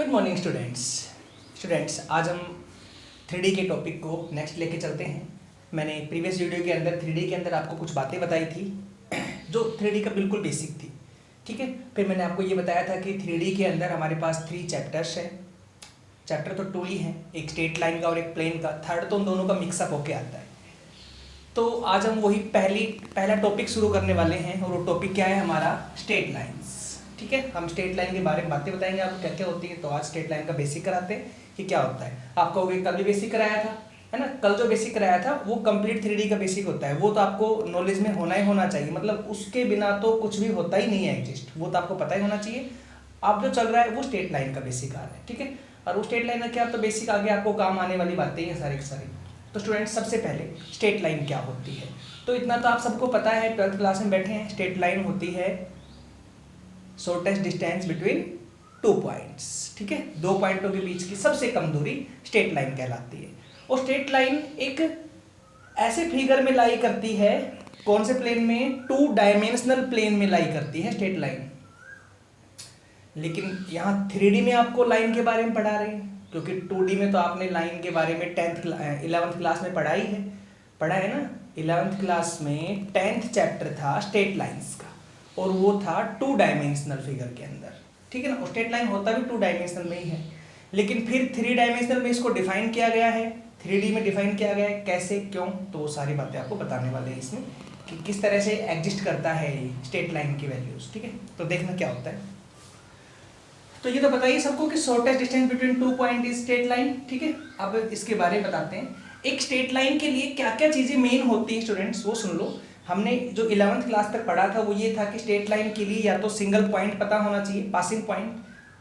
Good morning students आज हम 3D के टॉपिक को नेक्स्ट लेके चलते हैं। मैंने प्रीवियस वीडियो के अंदर 3D के अंदर आपको कुछ बातें बताई थी जो 3D का बिल्कुल बेसिक थी, ठीक है। फिर मैंने आपको ये बताया था कि 3D के अंदर हमारे पास 3 चैप्टर्स हैं। चैप्टर तो 2 ही हैं, एक स्ट्रेट लाइन का और एक प्लेन का, थर्ड तो उन दोनों का मिक्सअप होके आता है। तो आज हम वही पहला टॉपिक शुरू करने वाले हैं और वो टॉपिक क्या है हमारा, स्ट्रेट लाइन्स, ठीक है। हम स्ट्रेट लाइन के बारे में बातें बताएंगे आपको क्या क्या होती है। तो आज स्ट्रेट लाइन का बेसिक कराते हैं कि क्या होता है। आप कहोगे कल भी बेसिक कराया था, है ना। कल जो बेसिक कराया था वो कंप्लीट 3D का बेसिक होता है, वो तो आपको नॉलेज में होना ही होना चाहिए, मतलब उसके बिना तो कुछ भी होता ही नहीं है एग्जिस्ट, वो तो आपको पता ही होना चाहिए। अब जो चल रहा है वो स्ट्रेट लाइन का बेसिक आ रहा है, ठीक है। और वो स्ट्रेट लाइन का क्या, तो बेसिक आगे आपको काम आने वाली बातें हैं सारी की सारी। तो स्टूडेंट्स सबसे पहले स्ट्रेट लाइन क्या होती है, तो इतना तो आप सबको पता है, 12th क्लास में बैठे हैं। स्ट्रेट लाइन होती है शॉर्टेस्ट डिस्टेंस बिटवीन 2 पॉइंट्स, ठीक है। 2 पॉइंटों के बीच की सबसे कम दूरी स्ट्रेट लाइन कहलाती है। और स्ट्रेट लाइन एक ऐसे फिगर में लाई करती है, कौन से प्लेन में, 2 डायमेंशनल प्लेन में लाई करती है स्ट्रेट लाइन। लेकिन यहाँ 3D में आपको लाइन के बारे में पढ़ा रहे हैं, क्योंकि 2D में तो आपने लाइन के बारे में 11th क्लास में पढ़ा है ना। 11th क्लास में 10th चैप्टर था स्ट्रेट लाइंस का, और वो था 2 डायमेंशनल फिगर के अंदर, ठीक है ना। स्ट्रेट लाइन होता भी 2 डायमेंशनल में ही है, लेकिन फिर 3 डायमेंशनल में इसको डिफाइन किया गया है, 3D में डिफाइन किया गया है, कैसे क्यों, तो वो सारी बातें आपको बताने वाले हैं इसमें कि किस तरह से एग्जिस्ट करता है स्ट्रेट लाइन की वैल्यूज, ठीक है। तो देखना क्या होता है। तो ये तो बताइए सबको कि shortest distance between 2 point is straight line, ठीक है। अब इसके बारे में बताते हैं, एक स्ट्रेट लाइन के लिए क्या क्या चीजें मेन होती हैं स्टूडेंट्स, वो सुन लो। हमने जो 11th क्लास तक पढ़ा था वो ये था कि स्ट्रेट लाइन के लिए या तो सिंगल पॉइंट पता होना चाहिए, पासिंग पॉइंट,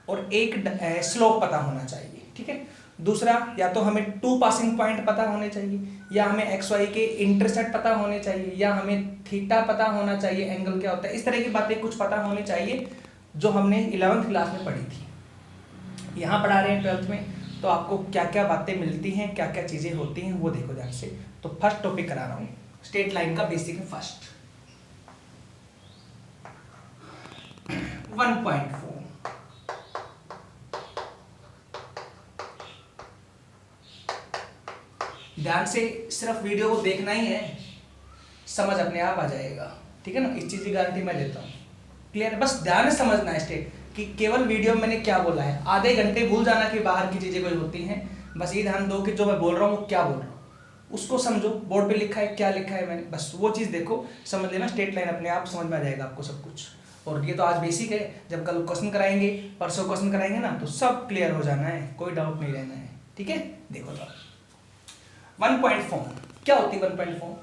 और एक स्लोप पता होना चाहिए, ठीक है। दूसरा, या तो हमें 2 पासिंग पॉइंट पता होने चाहिए, या हमें एक्स वाई के इंटरसेक्ट पता होने चाहिए, या हमें थीटा पता होना चाहिए, एंगल क्या होता है, इस तरह की बातें कुछ पता होनी चाहिए जो हमने 11th क्लास में पढ़ी थी। यहाँ पढ़ा रहे हैं 12th में, तो आपको क्या क्या बातें मिलती हैं, क्या क्या चीज़ें होती हैं वो देखो ध्यान से। तो फर्स्ट टॉपिक करा रहा हूँ, स्ट्रेट लाइन का बेसिक है फर्स्ट। 1.4 ध्यान से सिर्फ वीडियो को देखना ही है, समझ अपने आप आ जाएगा, ठीक है ना। इस चीज़ की गारंटी मैं देता हूँ, क्लियर है। बस ध्यान से समझना है स्टेट कि केवल वीडियो में मैंने क्या बोला है, आधे घंटे भूल जाना कि बाहर की चीज़ें कोई होती हैं। बस ये ध्यान दो कि जो मैं बोल रहा हूँ वो क्या बोल रहा हूँ, उसको समझो, बोर्ड पे लिखा है क्या लिखा है मैंने, बस वो चीज़ देखो, समझ लेना। स्ट्रेट लाइन अपने आप समझ में आ जाएगा आपको सब कुछ। और ये तो आज बेसिक है, जब कल क्वेश्चन कराएंगे, परसों क्वेश्चन कराएंगे ना, तो सब क्लियर हो जाना है, कोई डाउट नहीं रहना है, ठीक है। देखो तो 1.4 क्या होती है। 1.4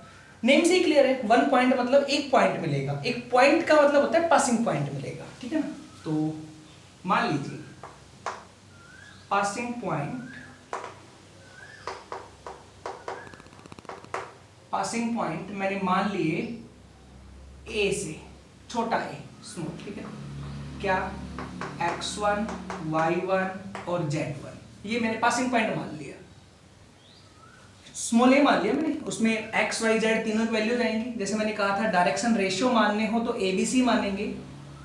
नेम से ही क्लियर है, 1 पॉइंट मतलब एक पॉइंट मिलेगा, एक पॉइंट का मतलब होता है पासिंग पॉइंट मिलेगा, ठीक है ना। तो मान लीजिए पासिंग पॉइंट मैंने मान लिए ए से, छोटा ए, स्मॉल, ठीक है। क्या, x1 y1 और z1, ये मैंने पासिंग पॉइंट मान लिया, स्मॉल ए मान लिया मैंने। उसमें x y z तीनों की वैल्यू जाएंगी। जैसे मैंने कहा था डायरेक्शन रेशियो मानने हो तो ABC मानेंगे।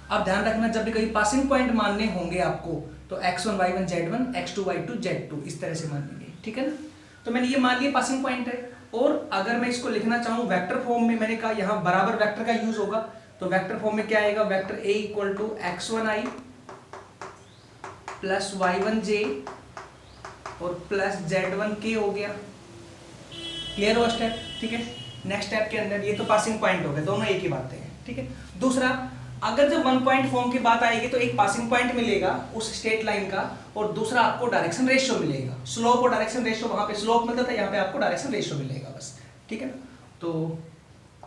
अब ध्यान रखना, जब भी कहीं पासिंग पॉइंट मानने होंगे आपको तो x1 y1 z1, x2 y2 z2 इस तरह से मानेंगे, ठीक है ना। तो मैंने ये मान लिया पासिंग पॉइंट है। और अगर मैं इसको लिखना चाहूँ वेक्टर फॉर्म में, मैंने कहा यहाँ बराबर वेक्टर का यूज होगा, तो वेक्टर फॉर्म में क्या आएगा, vector A equal to x1i plus y1j और प्लस z1k हो गया। क्लियर हो स्टेप, ठीक है। नेक्स्ट स्टेप के अंदर ये तो पासिंग पॉइंट हो गए, दोनों एक ही बातें हैं, ठीक है। दूसरा, अगर जब 1 पॉइंट फॉर्म की बात आएगी तो एक पासिंग पॉइंट मिलेगा उस स्ट्रेट लाइन का, और दूसरा आपको डायरेक्शन रेशियो मिलेगा। स्लोप और डायरेक्शन रेशियो, वहां पे स्लोप मिलता था, यहाँ पे आपको डायरेक्शन रेशियो मिलेगा बस, ठीक है ना। तो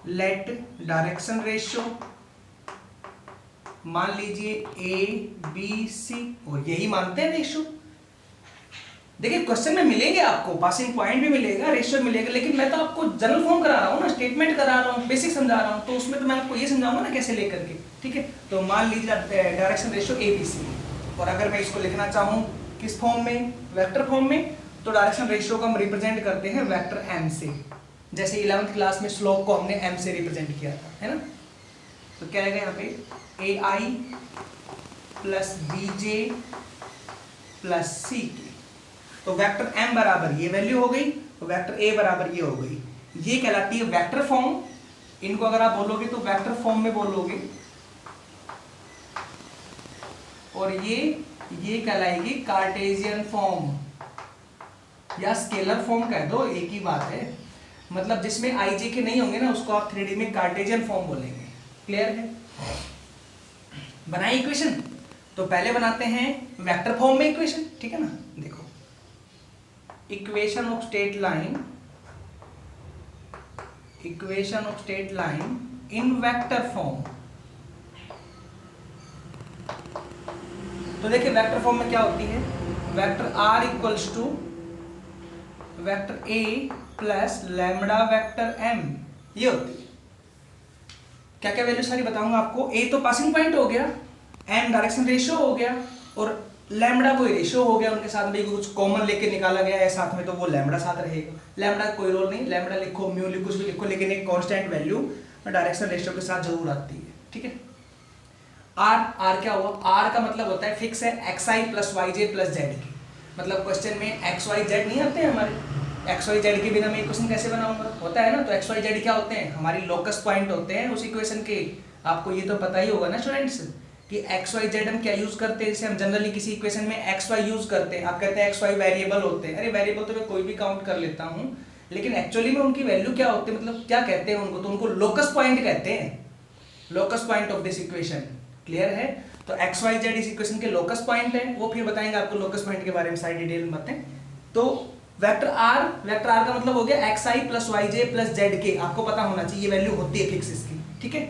लेट डायरेक्शन रेशियो मान लीजिए ABC, और यही मानते हैं रेशियो। देखिए क्वेश्चन में मिलेंगे आपको, पासिंग पॉइंट भी मिलेगा, रेशियो मिलेगा, लेकिन मैं तो आपको जनरल फॉर्म करा रहा हूँ ना, स्टेटमेंट करा रहा हूँ, बेसिक समझा रहा हूँ, तो उसमें तो मैं आपको ये समझाऊंगा ना कैसे लेकर के, ठीक है। तो मान लीजिए डायरेक्शन रेशियो ABC, और अगर मैं इसको लिखना चाहूँ किस फॉर्म में, वेक्टर फॉर्म में, तो डायरेक्शन रेशियो को हम रिप्रेजेंट करते हैं वेक्टर M से। जैसे 11th क्लास में स्लोप को हमने M से रिप्रेजेंट किया था, है ना। तो क्या आएगा यहाँ पे, AI प्लस BJ प्लस सी की। तो वेक्टर m बराबर ये वैल्यू हो गई, तो वेक्टर a बराबर ये हो गई। ये कहलाती है वेक्टर फॉर्म। इनको अगर आप बोलोगे तो वेक्टर फॉर्म में बोलोगे, और ये कहलाएगी कार्टेशियन फॉर्म या स्केलर फॉर्म कह दो, एक ही बात है। मतलब जिसमें आई जे के नहीं होंगे ना, उसको आप 3D में कार्टेशियन फॉर्म बोलेंगे। क्लियर है? बनाई इक्वेशन। तो पहले बनाते हैं वेक्टर फॉर्म में इक्वेशन, ठीक है ना। देखो, equation of straight line, equation of straight line in vector form. तो देखिए वेक्टर फॉर्म में क्या होती है, vector r equals to vector a plus lambda vector m, ये होती है। क्या क्या वैल्यू सारी बताऊंगा आपको। a तो पासिंग पॉइंट हो गया, m डायरेक्शन रेशियो हो गया, और लैम्बडा कोई रेशियो हो गया, उनके साथ में कुछ कॉमन लेके निकाला गया है साथ में, तो वो लैम्बडा साथ रहेगा। लैम्बडा कोई रोल नहीं, लैम्बडा लिखो, म्यू लिखो, कुछ भी लिखो, लेकिन एक कांस्टेंट वैल्यू डायरेक्शन रेशियो के साथ जरूर आती है, ठीक है। r क्या हुआ, r का मतलब होता है फिक्स है, xi plus yj plus z की। मतलब क्वेश्चन में x y z नहीं आते हैं हमारे, x y z के बिना मैं इक्वेशन कैसे बनाऊंगा, होता है ना। तो x y z क्या होते हैं, हमारी लोकस पॉइंट होते हैं उस इक्वेशन के। आपको ये तो पता ही होगा ना स्टूडेंट्स कि x y z हम क्या यूज करते हैं। जैसे हम जनरली किसी इक्वेशन में x y यूज करते हैं, आप कहते हैं x y वेरिएबल होते हैं। अरे वेरिएबल तो मैं कोई भी काउंट कर लेता हूँ, लेकिन एक्चुअली में उनकी वैल्यू क्या होती है, मतलब क्या कहते हैं उनको, तो उनको लोकस पॉइंट कहते हैं, locus point of this equation. Clear है? तो एक्स वाई जेड इस इक्वेशन के लोकस पॉइंट है, वो फिर बताएंगे आपको लोकस पॉइंट के बारे में सारी डिटेल में बातें। तो वेक्टर आर का मतलब हो गया एक्स आई प्लस वाई जे प्लस जेड के। आपको पता होना चाहिए वैल्यू होती है फिक्स इसकी, ठीक है।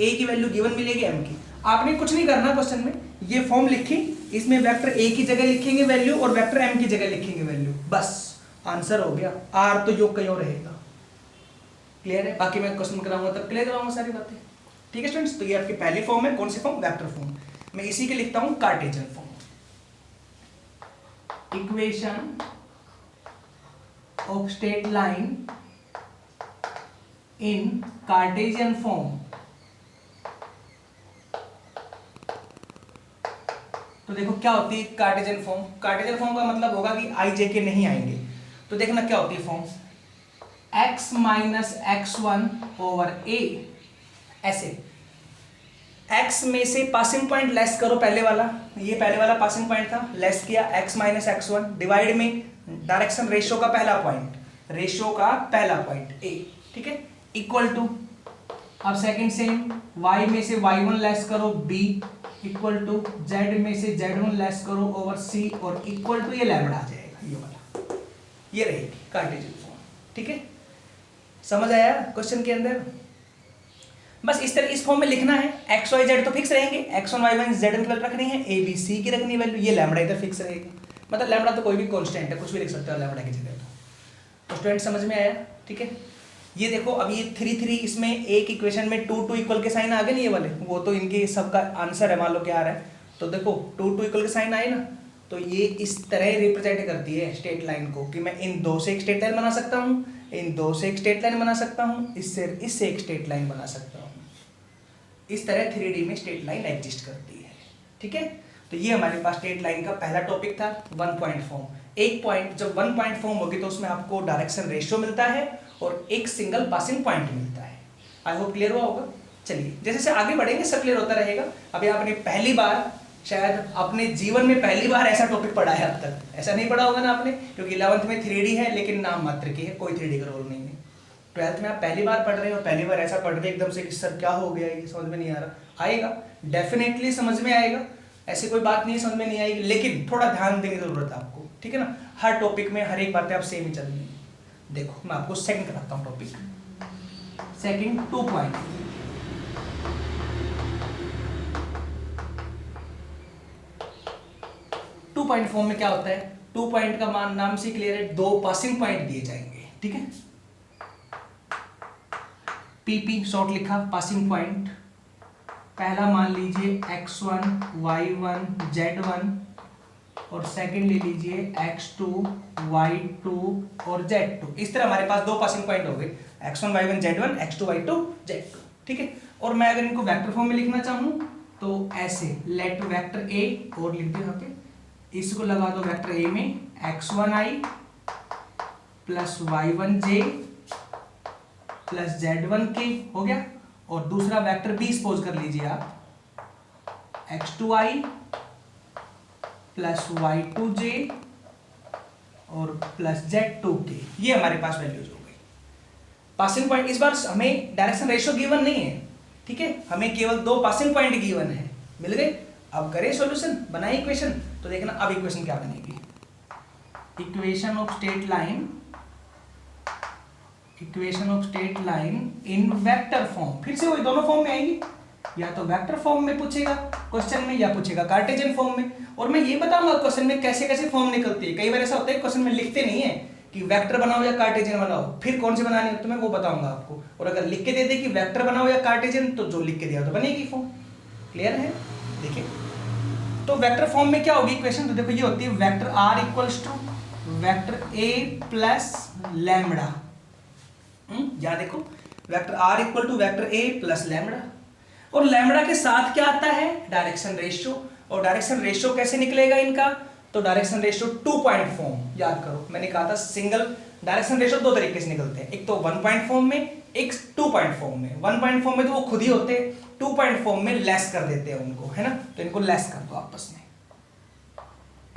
ए की वैल्यू गिवन मिलेगी एम की। आपने कुछ नहीं करना क्वेश्चन में, ये फॉर्म लिखी, इसमें वेक्टर ए की जगह लिखेंगे वैल्यू और वेक्टर एम की जगह लिखेंगे वैल्यू, बस आंसर हो गया। आर तो योग कहीं और रहेगा। क्लियर है? बाकी मैं क्वेश्चन कराऊंगा तब क्लियर कराऊंगा सारी बातें, ठीक है स्टूडेंट्स। तो ये आपकी पहली फॉर्म है, कौन सी फॉर्म, वेक्टर फॉर्म। मैं इसी के लिखता हूं Cartesian form. Equation of straight line in Cartesian form. तो देखो क्या होती है कार्टेशियन फॉर्म। कार्टेशियन फॉर्म का मतलब होगा कि आई जे के नहीं आएंगे। तो देखना क्या होती है form, x minus x1 over a। ऐसे x में से पासिंग पॉइंट लेस करो, पहले वाला, ये पहले वाला पासिंग पॉइंट था, लेस किया x माइनस x1 डिवाइड में डायरेक्शन रेशियो का पहला पॉइंट, रेशियो का पहला पॉइंट a, ठीक है, इक्वल टू, अब सेकंड सेम, y में से y1 लेस करो b, इक्वल टू z में से z1 लेस करो ओवर c, और इक्वल टू ये लैम्बडा आ जाएगा, ये वाला, ये रहेगी कार्टेशियन फॉर्म, ठीक है। समझ आया क्वेश्चन के अंदर? बस इस तरह इस फॉर्म में लिखना है। एक्स वाई जेड तो फिक्स रहेंगे, x1 y1 z1 की वैल्यू रखनी है, a b c की रखनी वैल्यू, ये लैम्बडा इधर फिक्स रहेगा। मतलब लैम्बडा तो कोई भी कांस्टेंट है, कुछ भी लिख सकते हो लैम्बडा की जगह। तो स्टूडेंट समझ में आया, ठीक है। ये देखो अब ये 3 3 इसमें एक इक्वेशन में 2 2 इक्वल के साइन आ गए नहीं, ये वाले, वो तो इनके सबका आंसर है, मान लो क्या आ रहा है। तो देखो 2 2 इक्वल के साइन आए ना, तो ये इस तरह रिप्रेजेंट करती है स्ट्रेट लाइन को कि मैं इन दो से एक स्ट्रेट लाइन बना सकता हूँ, इन दो से एक स्ट्रेट लाइन बना सकता हूँ, इससे एक स्ट्रेट लाइन बना सकता हूँ। इस तरह 3D में स्ट्रेट लाइन एग्जिस्ट करती है, ठीक है। तो ये हमारे पास स्ट्रेट लाइन का पहला टॉपिक था, 1 पॉइंट फॉर्म। एक पॉइंट, जब 1 पॉइंट फॉर्म होगी तो उसमें आपको डायरेक्शन रेशियो मिलता है और एक सिंगल पासिंग पॉइंट मिलता है। आई होप क्लियर हुआ होगा। चलिए जैसे जैसे आगे बढ़ेंगे सब क्लियर होता रहेगा। अभी आपने पहली बार, शायद अपने जीवन में पहली बार ऐसा टॉपिक पढ़ा है, अब तक ऐसा नहीं पढ़ा होगा ना आपने, क्योंकि 11th में 3D है लेकिन नाम मात्र की है, कोई 3D का रोल नहीं है। 12th में आप पहली बार पढ़ रहे हो, पहली बार ऐसा पढ़ रहे एकदम से कि सर क्या हो गया, ये समझ में नहीं आ रहा। आएगा, डेफिनेटली समझ में आएगा, ऐसी कोई बात नहीं समझ में नहीं आएगी, लेकिन थोड़ा ध्यान देने की जरूरत है आपको, ठीक है ना। हर टॉपिक में हर एक बातें आप सेम ही चलनी है। देखो मैं आपको सेकंड कराता हूँ topic, second 2 point. Two point form में क्या होता है, 2 पॉइंट का मान नाम से क्लियर है, 2 पासिंग पॉइंट दिए जाएंगे, ठीक है। पीपी शॉर्ट लिखा, पासिंग पॉइंट। पहला मान लीजिए x1 y1 z1, और सेकंड ले लीजिए x2 y2 और z2। इस तरह हमारे पास 2 पासिंग पॉइंट हो गए, x1 y1 z1, x2 y2 z2, ठीक है। और मैं अगर इनको वेक्टर फॉर्म में लिखना चाहूँ तो ऐसे, लेट वेक्टर a, और लिख दो यहाँ पे इसको लगा दो वेक्टर ए में, x1i plus y1j plus z1k हो गया। और दूसरा वेक्टर बी सपोज कर लीजिए आप, x2i प्लस y2j और प्लस z2k। ये हमारे पास वैल्यूज हो गई। पासिंग पॉइंट इस बार हमें डायरेक्शन रेशियो गिवन नहीं है, ठीक है, हमें केवल 2 पासिंग पॉइंट गिवन है, मिल गए। अब करें सॉल्यूशन, बनाए इक्वेशन। तो देखना अब इक्वेशन क्या बनेगी, equation of straight line, equation of straight line in vector form. फिर से वही दोनों फॉर्म में आएंगी, या तो वेक्टर फॉर्म में पूछेगा क्वेश्चन में, या पूछेगा कार्टेशियन फॉर्म में। और मैं ये बताऊंगा क्वेश्चन में कैसे कैसे फॉर्म निकलती है। कई बार ऐसा होता है क्वेश्चन में लिखते नहीं है कि वेक्टर बनाओ या कार्टेशियन बनाओ, फिर कौन से बनानी है तो मैं वो बताऊंगा आपको। और अगर लिख के दे दे कि वेक्टर बनाओ या कार्टेशियन, तो जो लिख के दिया तो बनेगी फॉर्म। क्लियर है? देखिए तो वेक्टर फॉर्म में क्या होगी इक्वेशन, तो देखो ये होती है vector r equals to vector a plus lambda. यहाँ देखो vector r equal to vector a plus lambda, और लैम्बडा के साथ क्या आता है, डायरेक्शन रेशियो। और डायरेक्शन रेशियो कैसे निकलेगा इनका, तो डायरेक्शन रेशियो 2 पॉइंट फॉर्म। याद करो मैंने कहा था सिंगल डायरेक्शन रेशियो 2 तरीके से निकलते हैं, एक तो 1 पॉइंट फॉर्म में, एक 2 पॉइंट फॉर्म में। 1 पॉइंट फॉर्म में तो वो खुद ही होते हैं, 2 पॉइंट फॉर्म में लेस कर देते हैं उनको, है ना। तो इनको लेस कर दो आपस में,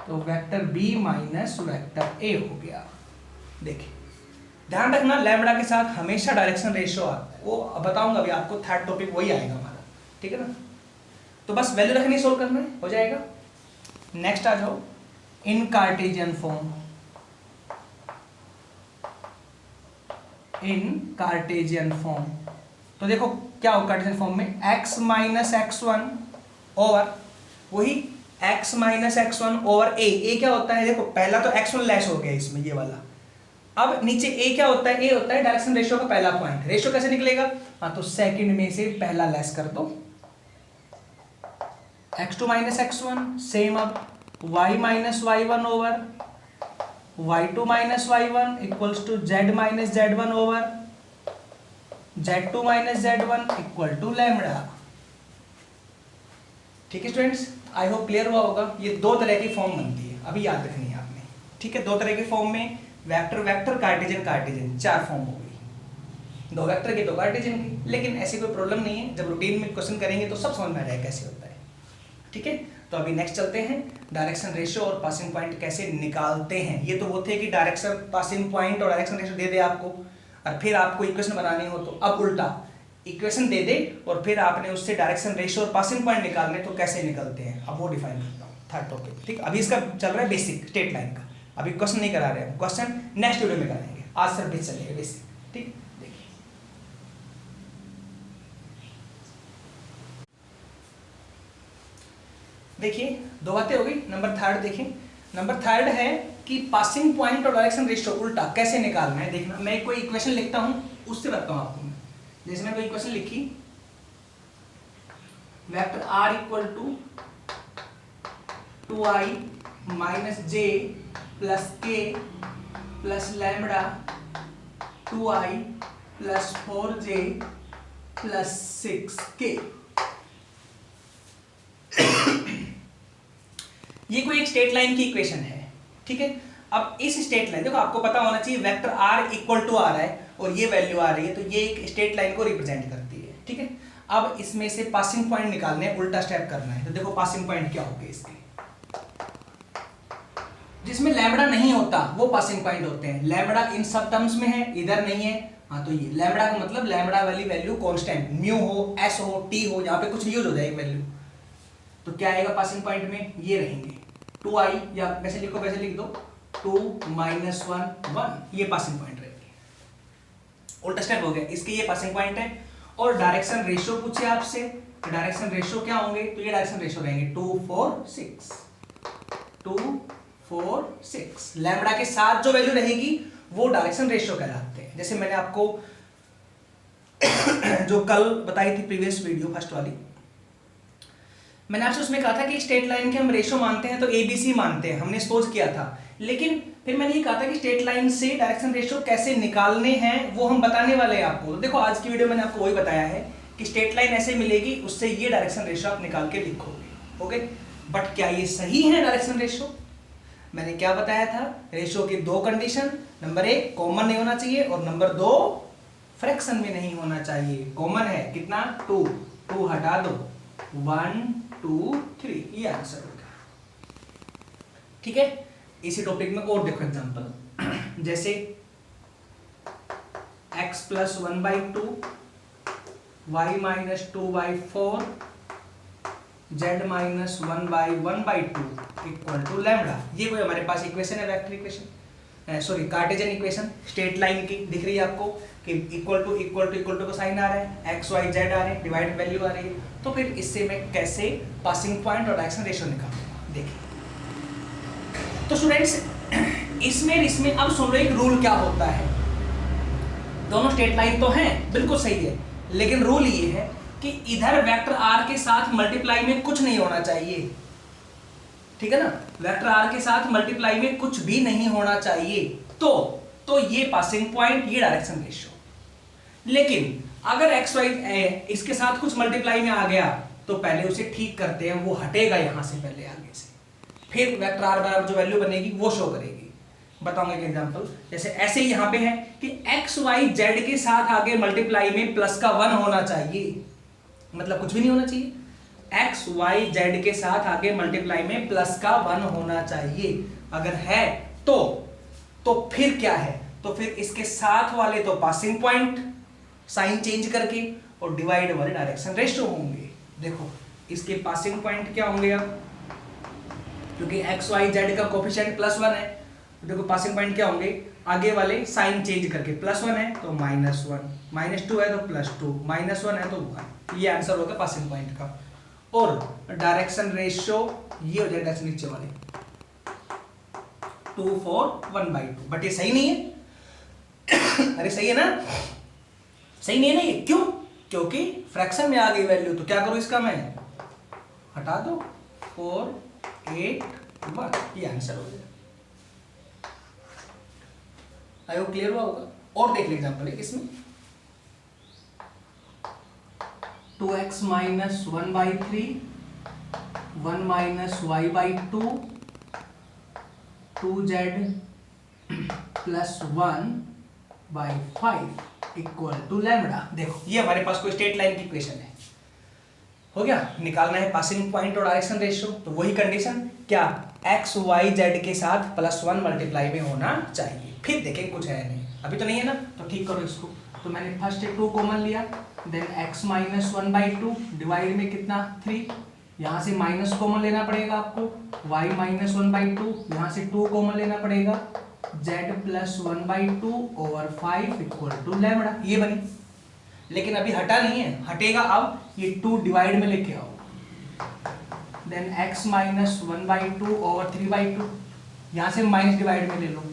तो vector b minus vector a हो गया। देखिए ध्यान रखना लैम्बडा के साथ हमेशा डायरेक्शन रेशियो आता है, वो बताऊंगा अभी आपको, थर्ड टॉपिक वही आएगा हमारा, ठीक है ना। तो बस वैल्यू रखनी, सोल्व करना है, हो जाएगा। नेक्स्ट आ जाओ इन कार्टेशियन फॉर्म, इन कार्टेशियन फॉर्म। तो देखो क्या हो कार्टेशियन फॉर्म में, x माइनस x1 ओवर वही x minus x1 over a क्या होता है, देखो पहला तो x1 लेस हो गया इसमें ये वाला। अब नीचे a क्या होता है, a होता है डायरेक्शन रेशियो का पहला पॉइंट। रेशियो कैसे निकलेगा, हाँ तो सेकंड में से पहला लेस कर दो, x2 माइनस x1 सेम। अब y minus y1 over y2 minus y1 equals to z minus z1 over z2 minus z1 equal to lambda. ठीक है स्टूडेंट्स, आई होप क्लियर हुआ होगा। ये 2 तरह की फॉर्म बनती है, अभी याद रखनी है आपने, ठीक है। 2 तरह की फॉर्म में vector vector Cartesian Cartesian 4 form हो गई, 2 वेक्टर की 2 कार्टेशियन की। लेकिन ऐसी कोई प्रॉब्लम नहीं है, जब रूटीन में क्वेश्चन करेंगे तो सब समझ में आ जाएगा कैसे होता है, ठीक है। तो अभी नेक्स्ट चलते हैं, डायरेक्शन रेशियो और पासिंग पॉइंट कैसे निकालते हैं। ये तो वो थे कि डायरेक्शन पासिंग पॉइंट और डायरेक्शन रेशियो दे दे आपको, और फिर आपको इक्वेशन बनानी हो तो अब उल्टा इक्वेशन दे दे और फिर आपने उससे डायरेक्शन रेशियो और पासिंग पॉइंट निकालने, तो कैसे निकलते हैं अब वो डिफाइन करता हूँ, थर्ड टॉपिक, ठीक। अभी इसका चल रहा है बेसिक स्ट्रेट लाइन का, अभी क्वेश्चन नहीं करा रहे हैं, क्वेश्चन नेक्स्ट वीडियो में कराएंगे, आज सिर्फ बेस चलेगा बेसिक, ठीक। देखिए 2 बातें हो गई। नंबर 3 देखें, नंबर 3 है कि पासिंग पॉइंट और डायरेक्शन रेशियो उल्टा कैसे निकालना है। देखना मैं कोई इक्वेशन लिखता हूं उससे बताता हूं आपको। जैसे मैं कोई इक्वेशन लिखी, vector r equal to 2i minus j plus k plus lambda 2i plus 4j plus 6k। ये कोई एक स्ट्रेट लाइन की इक्वेशन है, ठीक है। अब इस स्ट्रेट लाइन, देखो आपको पता होना चाहिए वेक्टर r इक्वल टू आ रहा है और ये वैल्यू आ रही है, तो ये एक स्ट्रेट लाइन को रिप्रेजेंट करती है, ठीक है। अब इसमें से पासिंग पॉइंट निकालने हैं, उल्टा स्टेप करना है। तो देखो पासिंग पॉइंट क्या होंगे इसके, जिसमें लैम्बडा नहीं होता वो पासिंग पॉइंट होते हैं। लैम्बडा इन सब टर्म्स में है, इधर नहीं है, हाँ तो ये लैम्बडा का मतलब लैम्बडा वाली वैल्यू कांस्टेंट, म्यू हो, एस हो, टी हो, यहाँ पे कुछ यूज हो जाएगी वैल्यू, तो क्या आएगा पासिंग पॉइंट में, ये रहेंगे 2i, या वैसे लिखो वैसे लिख दो 2 माइनस 1 1, ये पासिंग पॉइंट रहेंगे। उल्टा स्टेप हो गया, इसके ये पासिंग पॉइंट है। और डायरेक्शन रेशियो पूछे आपसे, तो डायरेक्शन रेशियो क्या होंगे, तो ये डायरेक्शन रेशियो रहेंगे 2 4 6 2 4 6। लैम्बडा के साथ जो वैल्यू रहेगी वो डायरेक्शन रेशियो कहलाते हैं। जैसे मैंने आपको जो कल बताई थी प्रीवियस वीडियो फर्स्ट वाली, मैंने आपसे उसमें कहा था कि स्ट्रेट लाइन के हम रेशियो मानते हैं तो ABC मानते हैं, हमने सपोज किया था। लेकिन फिर मैंने ये कहा था कि स्ट्रेट लाइन से डायरेक्शन रेशियो कैसे निकालने हैं वो हम बताने वाले हैं आपको। तो देखो आज की वीडियो मैंने आपको वही बताया है कि स्ट्रेट लाइन ऐसे मिलेगी, उससे ये डायरेक्शन रेशियो आप निकाल के लिखोगे, ओके। बट क्या ये सही है डायरेक्शन रेशियो? मैंने क्या बताया था, रेशियो की दो कंडीशन, नंबर एक कॉमन नहीं होना चाहिए और नंबर दो फ्रैक्शन में नहीं होना चाहिए। कॉमन है कितना, 2, 2 हटा दो, 1 2 3, ये आंसर हो गया। ठीक है, इसी टॉपिक में और देखो एग्जांपल, जैसे x plus 1/2, y minus 2/4, z minus 1/1/2 equal to lambda. ये कोई हमारे पास इक्वेशन है, vector equation, sorry cartesian equation, straight line की दिख रही है आपको कि इक्वल टू का साइन आ रहा है, x y z आ रहे हैं, डिवाइड वैल्यू आ रही है। तो फिर इससे मैं कैसे पासिंग पॉइंट और डायरेक्शन रेशियो निकालूंगा, देखिए। तो स्टूडेंट्स इसमें अब सुन लो एक रूल क्या होता है। दोनों स्ट्रेट लाइन तो हैं, बिल्कुल सही है, लेकिन रूल ये है कि इधर वेक्टर r के साथ मल्टीप्लाई में कुछ नहीं होना चाहिए, ठीक है ना, वेक्टर r के साथ मल्टीप्लाई में कुछ भी नहीं होना चाहिए। तो ये पासिंग पॉइंट, ये डायरेक्शन रेशियो। लेकिन अगर एक्स वाई इसके साथ कुछ मल्टीप्लाई में आ गया तो पहले उसे ठीक करते हैं, वो हटेगा यहां से पहले आगे से, फिर वेक्टर r बराबर जो वैल्यू बनेगी वो शो करेगी। बताऊंगा एक एग्जांपल, जैसे ऐसे ही यहां पे है कि एक्स वाई जेड के साथ आगे मल्टीप्लाई में प्लस का 1 होना चाहिए, मतलब कुछ भी नहीं होना चाहिए, एक्स वाई जेड के साथ आगे मल्टीप्लाई में प्लस का 1 होना चाहिए। अगर है तो फिर क्या है, तो फिर इसके साथ वाले तो पासिंग पॉइंट साइन चेंज करके और डिवाइड वाले डायरेक्शन रेशियो होंगे। देखो इसके पासिंग पॉइंट क्या होंगे अब, क्योंकि एक्स वाई जेड का कोफिशिएंट +1 है, देखो पासिंग पॉइंट क्या होंगे, आगे वाले साइन चेंज करके, +1 है तो -1, -2 है तो +2, -1 है तो 1, ये आंसर होगा पासिंग पॉइंट का। और डायरेक्शन रेशियो ये हो जाएगा नीचे वाले 2 4 1/2, बट ये सही नहीं है। अरे सही है ना, सही नहीं है ना ये, क्यों, क्योंकि फ्रैक्शन में आ गई वैल्यू, तो क्या करूं इसका मैं हटा दो, 4 8 1, ये आंसर हो गया। आई होप क्लियर हुआ होगा। और देख ले एग्जांपल है इसमें, 2x minus 1/3, 1 minus y/2, 2z plus 1/5 equal to lambda. देखो ये हमारे पास कोई स्ट्रेट लाइन की इक्वेशन है, हो गया, निकालना है पासिंग पॉइंट और डायरेक्शन रेशियो, तो वही कंडीशन क्या, एक्स वाई जेड के साथ +1 मल्टीप्लाई में होना चाहिए। फिर देखें कुछ है नहीं, अभी तो नहीं है ना, तो ठीक करो इसको। तो मैंने फर्स्ट 2 कॉमन लिया, देन x माइनस 1/2 डिवाइड में कितना 3, यहाँ से माइनस कॉमन लेना पड़ेगा आपको, y माइनस 1/2, यहाँ से 2 कॉमन लेना पड़ेगा, z plus 1/2 over 5 equal to lambda, ये बनी। लेकिन अभी हटा नहीं है, हटेगा अब, ये 2 डिवाइड में लेके आओ, देन x माइनस 1/2 ओवर 3/2, यहाँ से माइनस डिवाइड में ले लो,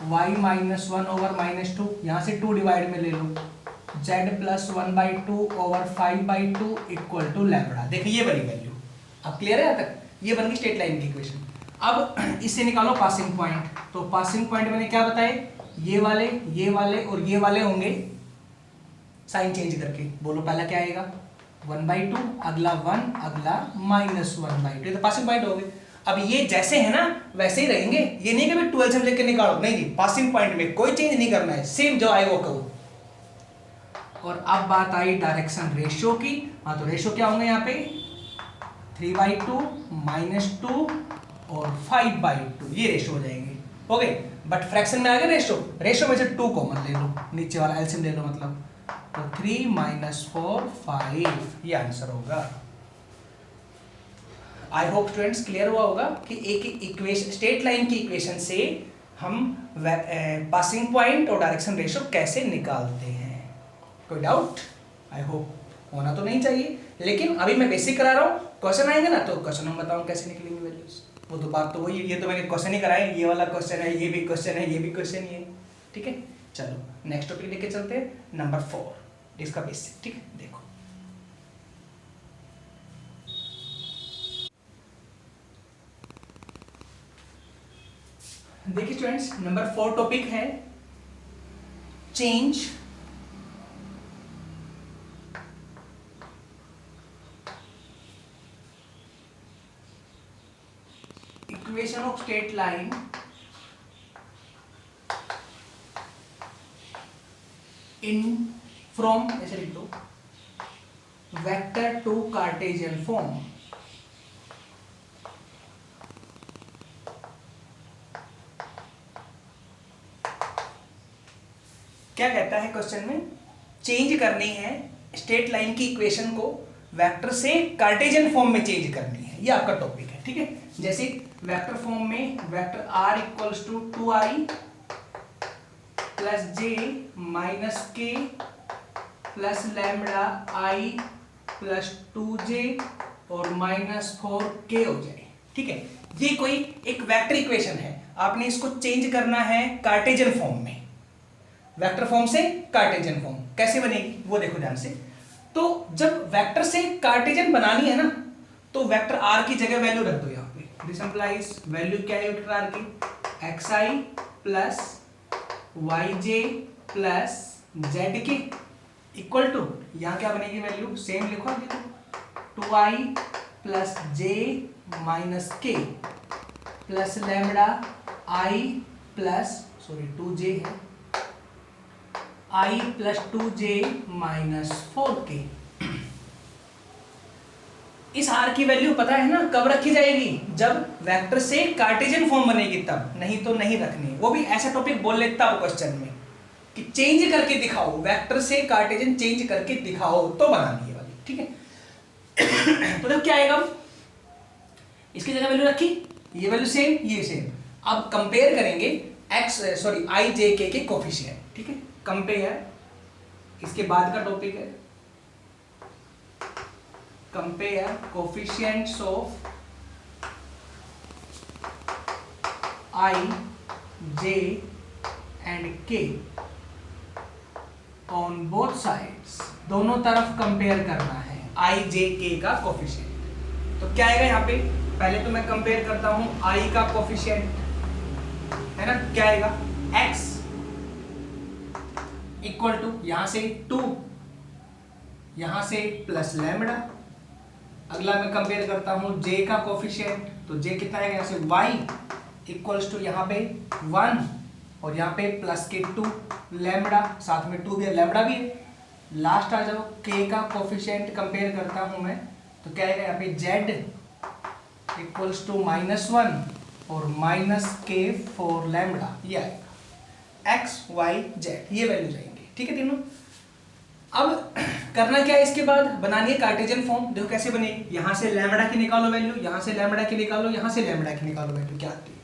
y माइनस 1 ओवर -2, यहाँ से 2 डिवाइड में ले लो, z plus 1/2 over 5/2 equal to lambda. देखिए ये बनी वैल्यू, अब क्लियर है यहाँ तक, ये बन गई स्ट्रेट लाइन की इक्वेशन। अब इससे निकालो पासिंग पॉइंट, तो पासिंग पॉइंट मैंने क्या बताए, ये वाले और ये वाले होंगे साइन चेंज करके, बोलो पहला क्या आएगा 1/2, अगला 1, अगला -1/2, ये तो पासिंग पॉइंट हो गए। अब ये जैसे है ना वैसे ही रहेंगे, ये नहीं कि भाई 12 से लेकर निकालो, नहीं जी, पासिंग पॉइंट में कोई चेंज नहीं करना है, सेम जो आए वो कहो। और अब बात आई डायरेक्शन रेशियो की, हाँ तो रेशियो क्या होंगे यहाँ पे 3/2, -2 और 5/2, ये रेशियो हो जाएंगे, हो गए। बट फ्रैक्शन में आ गए रेशियो में से 2 कॉमन ले लो, नीचे वाला एलसीएम ले लो, मतलब तो 3 - 4 5, ये आंसर होगा। आई होप स्टूडेंट्स क्लियर हुआ होगा कि एक इक्वेशन, स्ट्रेट लाइन की इक्वेशन से हम पासिंग पॉइंट और डायरेक्शन रेशियो कैसे निकालते हैं। कोई डाउट? आई होप होना तो नहीं चाहिए, लेकिन अभी मैं बेसिक करा रहा हूँ, क्वेश्चन आएंगे ना तो क्वेश्चन हम बताऊँ कैसे निकलेंगे वैल्यूज, वो तो बात तो वही है, ये तो मैंने क्वेश्चन ही कराए, ये वाला क्वेश्चन है, ये भी क्वेश्चन है, ये भी क्वेश्चन ही है, ठीक है। चलो नेक्स्ट टॉपिक लेके चलते हैं, नंबर 4, इसका बेसिक, ठीक है। देखो देखिए स्टूडेंट्स, नंबर 4 टॉपिक है change equation of straight line in from, ऐसे लिख दो, वेक्टर टू कार्टेशियन फॉर्म। क्या कहता है क्वेश्चन में, चेंज करनी है स्ट्रेट लाइन की इक्वेशन को वेक्टर से कार्टेशियन फॉर्म में चेंज करनी है, ये आपका टॉपिक है, ठीक है। जैसे वेक्टर फॉर्म में vector r equals to 2i plus J minus K plus lambda i plus 2j और माइनस 4k हो जाए, ठीक है। ये कोई एक वेक्टर इक्वेशन है, आपने इसको चेंज करना है कार्टेशियन फॉर्म में, वेक्टर फॉर्म से कार्टेशियन फॉर्म। कैसे बनेगी वो देखो ध्यान से। तो जब वेक्टर से कार्टेशियन बनानी है ना, तो वेक्टर r की जगह वैल्यू रख दो यहाँ पे। दिस इंप्लाइज वैल्यू क्या है वेक्टर r की, xi plus yj plus zk equal to, यहाँ क्या बनेगी वैल्यू, सेम लिखो, देखो 2i plus j minus k plus lambda i plus, sorry 2j है, i plus 2j minus 4k। इस r की वैल्यू पता है ना कब रखी जाएगी, जब वेक्टर से कार्टेशियन फॉर्म बनेगी तब, नहीं तो नहीं रखनी। वो भी ऐसा टॉपिक बोल लेता हो क्वेश्चन में कि चेंज करके दिखाओ, वेक्टर से कार्टेशियन चेंज करके दिखाओ तो बनानी है वाली, ठीक है। तो तब क्या आएगा, इसकी जगह वैल्यू रखी, ये वैल्यू सेम, ये सेम। अब कंपेयर करेंगे i j k के कोफिशिएंट, ठीक है। कंपेयर, इसके बाद का टॉपिक है compare coefficients of i j and k on both sides, दोनों तरफ कंपेयर करना है i j k का कोफिशिएंट। तो क्या आएगा यहाँ पे, पहले तो मैं कंपेयर करता हूं i का कोफिशिएंट है ना, क्या आएगा x इक्वल टू, यहां से 2, यहां से प्लस लैम्बडा। अगला मैं कंपेयर करता हूं j का कोफिशिएंट, तो j कितना है, यहां से y इक्वल्स टू यहाँ पे 1 और यहाँ पे प्लस के 2 लैम्बडा, साथ में 2 भी है, लैम्बडा भी है। लास्ट आ जाओ k का कोफिशिएंट कंपेयर करता हूं मैं, तो क्या आएगा यहाँ पे z इक्वल्स टू -1 और माइनस के 4 लैम्बडा, ये आएगा x y z, ये वैल्यू जाएंगे, ठीक है तीनों। अब करना क्या है, इसके बाद बनानी है कार्टेशियन फॉर्म। देखो कैसे बनेगी, यहां से लैम्बडा की निकालो वैल्यू, यहां से लैम्बडा की निकालो, यहां से लैम्बडा की निकालो वैल्यू, क्या आती है।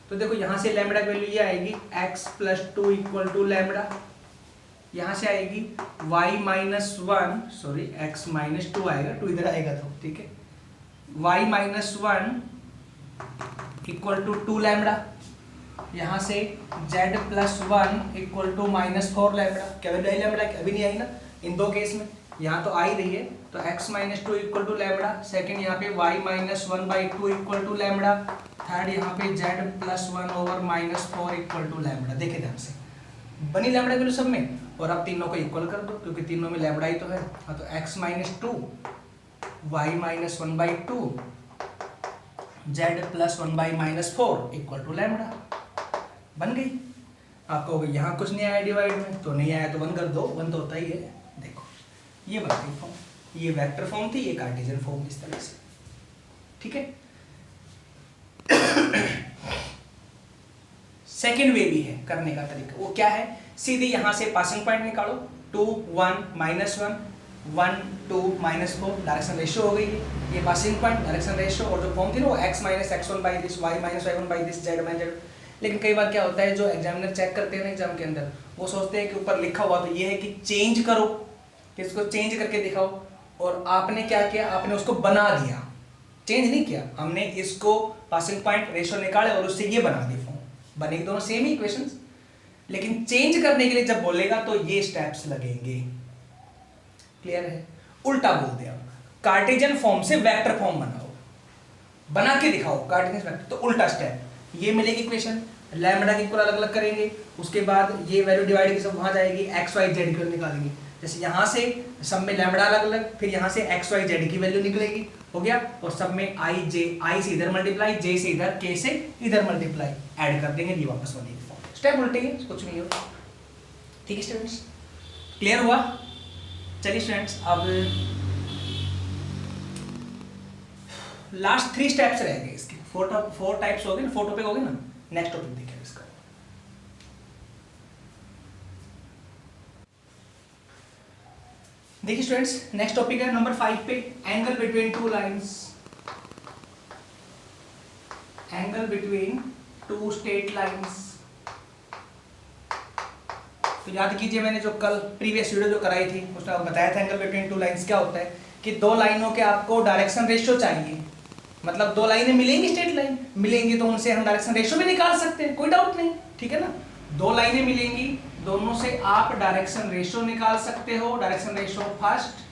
तो देखो यहां से लैम्बडा की वैल्यू ये आएगी x plus 2 equal to lambda, यहां से आएगी y minus 1, sorry x minus 2 आएगा, 2 इधर आएगा तो, ठीक है। y minus 1 equal to 2 lambda, यहाँ से z plus 1 equal to minus 4 lambda. क्या वैल्यू आई लैम्बडा, अभी नहीं आई ना इन दो केस में, यहाँ तो आई रही है, तो x minus 2 equal to lambda. Second यहाँ पे y minus 1/2 equal to lambda. Third यहाँ पे z plus 1 over minus 4 equal to lambda. देखे ध्यान से, बनी लैम्बडा वैल्यू सब में, और अब तीनों को इक्वल कर दो क्योंकि तीनों में लैम्बडा ही तो है। हाँ, तो x minus 2 y minus 1/2 z plus 1/-4 equal to lambda, बन गई। आपको यहाँ कुछ नहीं आया डिवाइड में, तो नहीं आया तो 1 कर दो, 1 तो होता ही है। देखो ये बन गई फॉर्म, ये वेक्टर फॉर्म थी, ये कार्टेशियन फॉर्म, इस तरह से, ठीक है। सेकेंड वे भी है करने का तरीका, वो क्या है, सीधे यहां से पासिंग पॉइंट निकालो, 2 1 -1 1 2 -4, डायरेक्शन रेशियो हो गई है। ये पासिंग पॉइंट, डायरेक्शन रेशियो, और जो फॉर्म थी ना वो x minus x1 by this, y minus y1 by this, z minus z। लेकिन कई बार क्या होता है, जो एग्जामिनर चेक करते हैं ना एग्जाम के अंदर, वो सोचते हैं कि ऊपर लिखा हुआ तो ये है कि चेंज करो, कि इसको चेंज करके दिखाओ, और आपने क्या किया, आपने उसको बना दिया, चेंज नहीं किया। हमने इसको पासिंग पॉइंट रेशियो निकाले और उससे ये बना दी फॉर्म, बनेगी दोनों सेम ही इक्वेशंस। लेकिन चेंज करने के लिए जब बोलेगा तो ये स्टेप्स लगेंगे, क्लियर है। उल्टा बोल दिया, कार्टेशियन फॉर्म से वेक्टर फॉर्म बनाओ, बना के दिखाओ कार्टेशियन वेक्टर, तो उल्टा स्टेप, ये मिलेगी इक्वेशन, लैम्बडा की इक्वल अलग अलग करेंगे, उसके बाद ये वैल्यू डिवाइड की सब वहां जाएगी, x y z की निकालेंगे, जैसे यहाँ से सब में लैम्बडा अलग अलग, फिर यहाँ से एक्स वाई जेड की वैल्यू निकलेगी, हो गया, और सब में आई से इधर मल्टीप्लाई, जे से इधर, के से इधर मल्टीप्लाई, ऐड कर देंगे, ये वापस बनेगी फॉर्म। स्टेप उल्टेंगे, कुछ नहीं होगा। ठीक है स्टूडेंट्स, क्लियर हुआ? चलिए स्टूडेंट्स, अब लास्ट 3 स्टेप्स रह गए इसके। 4 टाइप्स हो गए ना, 4 टॉपिक हो गए ना। नेक्स्ट टॉपिक देखिए इसका। देखिए स्टूडेंट्स, नेक्स्ट टॉपिक है नंबर 5 पे, angle between two lines, angle between two straight lines. तो याद कीजिए, मैंने जो कल प्रीवियस वीडियो जो कराई थी उसमें आपको बताया था एंगल बिटवीन टू लाइंस क्या होता है, कि 2 लाइनों के आपको डायरेक्शन रेशियो चाहिए। मतलब 2 लाइनें मिलेंगी, स्ट्रेट लाइन मिलेंगी, तो उनसे हम डायरेक्शन रेशियो भी निकाल सकते हैं, कोई डाउट नहीं, ठीक है ना। 2 लाइनें मिलेंगी, दोनों से आप डायरेक्शन रेशियो निकाल सकते हो। Direction ratio first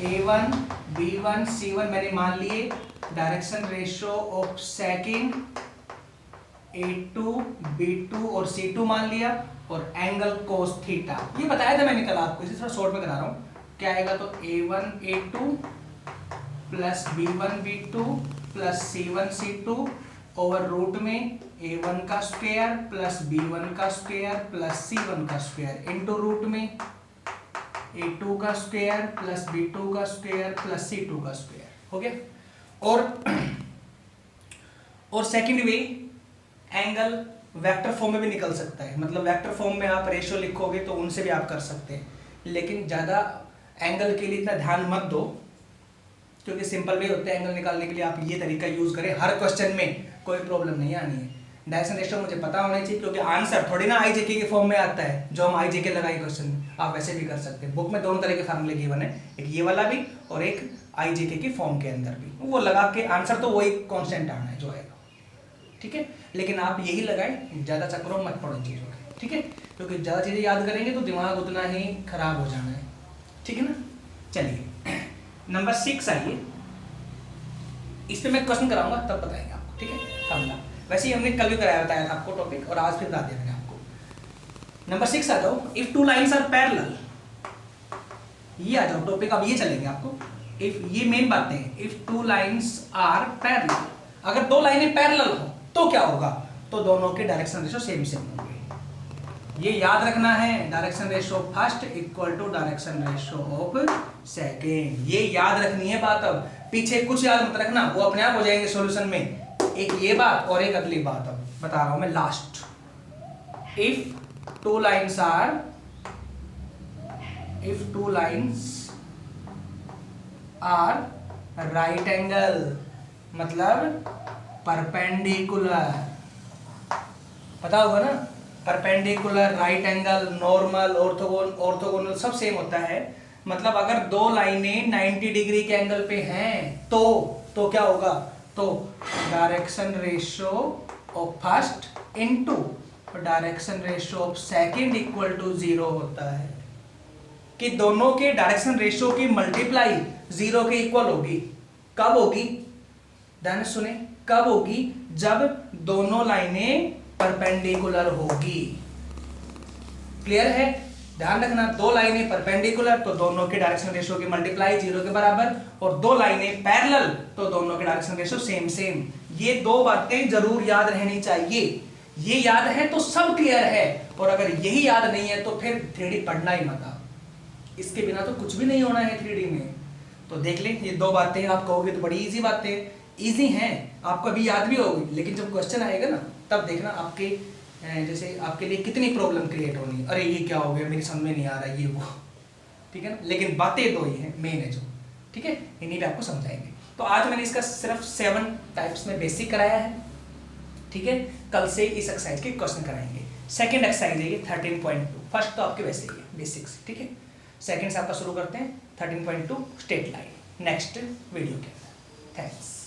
A1 B1 C1 मैंने मान लिए, direction ratio of second A2 B2 और C2 मान लिया, और एंगल कोस थीटा ये बताया था मैंने कल आपको, इसे थोड़ा शॉर्ट में करा रहा हूँ। क्या आएगा, तो A1 A2 plus B1 B2 plus C1 C2 over root में A1 का स्क्वायर प्लस B1 का स्क्वायर प्लस C1 का स्क्वायर इनटू रूट में A2 का स्क्वायर प्लस B2 का स्क्वायर प्लस C2 का स्क्वायर, हो गया। और सेकंड वे, एंगल वेक्टर फॉर्म में भी निकल सकता है। मतलब वेक्टर फॉर्म में आप रेशियो लिखोगे तो उनसे भी आप कर सकते हैं, लेकिन ज़्यादा एंगल के लिए इतना ध्यान मत दो, क्योंकि सिंपल वे होते हैं एंगल निकालने के लिए। आप ये तरीका यूज करें, हर क्वेश्चन में कोई प्रॉब्लम नहीं आनी है। डायरेक्शन रेशियो मुझे पता होना चाहिए, क्योंकि आंसर थोड़ी ना आईजेके के फॉर्म में आता है जो हम आईजेके लगाए क्वेश्चन में। आप वैसे भी कर सकते हैं, बुक में दोनों तरह के फार्मूले गिवन है, एक ये वाला भी और एक आईजेके की फॉर्म के अंदर भी। वो लगा के आंसर तो वही कॉन्स्टेंट आना है जो आएगा, ठीक है। लेकिन आप यही लगाएं, ज़्यादा चक्करों मत पड़ो चीज़ों के, ठीक है, क्योंकि ज़्यादा चीज़ें याद करेंगे तो दिमाग उतना ही खराब हो जाना है, ठीक है ना। चलिए नंबर 6 आइए, इस पे मैं क्वेश्चन कराऊंगा तब बताएंगे आपको, ठीक है, फार्मूला। वैसे ही हमने कल भी बताया था आपको टॉपिक, और आज फिर बता दिया मैंने आपको। नंबर 6 आ जाओ, इफ 2 लाइन्स आर पैरेलल, ये आ जाओ टॉपिक, अब ये चलेंगे आपको। इफ, ये मेन बातें हैं, इफ 2 लाइन्स आर पैरेलल, अगर 2 लाइनें पैरेलल हो तो क्या होगा, तो दोनों के डायरेक्शन रेशियो सेम होंगे। ये याद रखना है, direction ratio first equal to direction ratio of second, ये याद रखनी है बात। अब पीछे कुछ याद मत रखना, वो अपने आप हो जाएंगे सॉल्यूशन में। एक ये बात और एक अगली बात अब बता रहा हूं मैं last. If 2 lines are, if 2 lines are right angle, मतलब परपेंडिकुलर, पता होगा ना, perpendicular, right angle, normal, orthogonal सब सेम होता है। मतलब अगर 2 लाइनें 90 डिग्री के एंगल पे हैं तो क्या होगा, तो direction ratio of first into direction ratio of second equal to 0 होता है, कि दोनों के डायरेक्शन रेशियो की मल्टीप्लाई 0 के इक्वल होगी। कब होगी, ध्यान से सुने, कब होगी, जब दोनों लाइनें परपेंडिकुलर होगी। क्लियर है, ध्यान रखना, 2 लाइनें परपेंडिकुलर तो दोनों के डायरेक्शन रेशियो की मल्टीप्लाई 0 के बराबर, और 2 लाइनें पैरेलल तो दोनों के डायरेक्शन रेशियो सेम। ये 2 बातें जरूर याद रहनी चाहिए। ये याद है तो सब क्लियर है, और अगर यही याद नहीं है तो फिर 3D पढ़ना ही मत आप। इसके बिना तो कुछ भी नहीं होना है 3D में। तो देख लें, ये 2 बातें आप कहोगे तो बड़ी इजी बातें, इजी हैं, आपको अभी याद भी होगी, लेकिन जब क्वेश्चन आएगा ना तब देखना आपके जैसे आपके लिए कितनी प्रॉब्लम क्रिएट होनी है। अरे ये क्या हो गया, मेरी समझ में नहीं आ रहा, ये वो, ठीक है ना। लेकिन बातें 2 ही हैं मेन है जो, ठीक है, इन्हीं पे आपको समझाएंगे। तो आज मैंने इसका सिर्फ 7 टाइप्स में बेसिक कराया है, ठीक है। कल से इस एक्सरसाइज के क्वेश्चन कराएंगे। सेकंड एक्सरसाइज है ये 13.2। फर्स्ट तो आपके वैसे ही है बेसिक्स, ठीक है। सेकंड से आपका शुरू करते हैं 13.2 स्ट्रेट लाइन नेक्स्ट वीडियो के अंदर। थैंक्स।